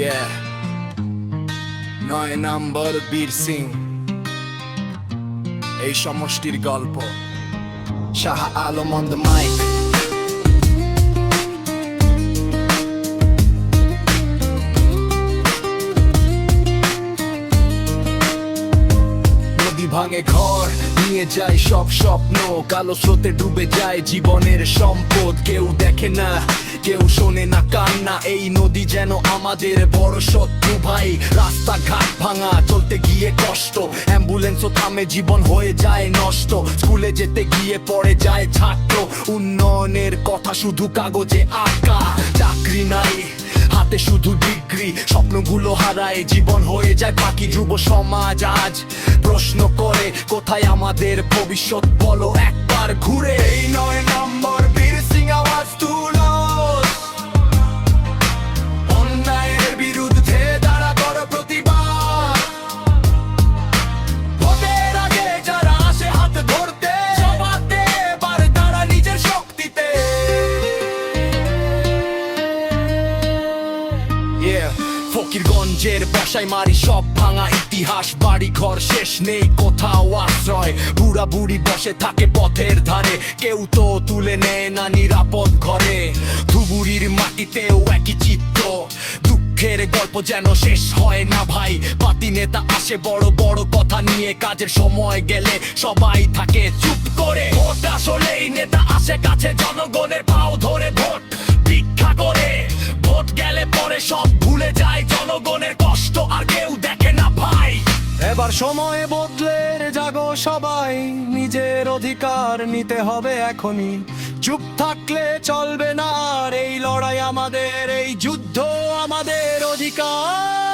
Yeah, 9 নম্বর বীর সিং, এই সমষ্টির গল্প। Shah Alam on the mic। নদী ভাঙে ঘর, নিয়ে যায় সব স্বপ্ন, কালো স্রোতে ডুবে যায় জীবনের সম্পদ। কেউ দেখে না, কেউ শোনে না কান্না, এই নদী যেন আমাদের বড় শত্রু ভাই। রাস্তাঘাট ভাঙা, চলতে গিয়ে কষ্ট, অ্যাম্বুলেন্সও থামে, জীবন হয়ে যায় নষ্ট। স্কুলে যেতে গিয়ে পড়ে যায় ছাত্র, উন্নয়নের কথা শুধু কাগজে আঁকা। চাকরি নাই, হাতে শুধু ডিগ্রি, স্বপ্নগুলো হারায়, জীবন হয়ে যায় বাকি। যুব সমাজ আজ প্রশ্ন করে, কোথায় আমাদের ভবিষ্যৎ বলো একবার ঘুরে। এই 9 নম্বর বীর সিং আওয়াজ তুলো, অন্যায়ের বিরুদ্ধে দাঁড়া কর প্রতিবাদ। ভোটের আগে যারা আসে হাত ধরতে, জবাব দে এবার তারা নিজের শক্তিতে। ফকিরগঞ্জের বাসায় মারি সব ভাঙা ইতিহাস, বাড়ি ঘর শেষ নেই কোথাও আশ্রয়। বুড়া বুড়ি বসে থাকে পথের ধারে, কেউ তো তুলে নেয় না নিরাপদ ঘরে। ধুবুরির মাটিতেও একই চিত্র, দুঃখের গল্প যেন শেষ হয় না ভাই। পাতি নেতা আসে বড় বড় কথা নিয়ে, কাজের সময় গেলে সবাই থাকে চুপ করে। ভোট আসলেই নেতা আসে কাছে, জনগণের পাও ধরে ভোট ভিক্ষা করে। ভোট গেলে পরে সব ভুলে যায়, জনগণের কষ্ট আর কেউ দেখে না ভাই। এবার সময় বদলে জাগো সবাই, নিজের অধিকার নিতে হবে এখনই। চুপ থাকলে চলবে না আর, এই লড়াই আমাদের, এই যুদ্ধ আমাদের অধিকার।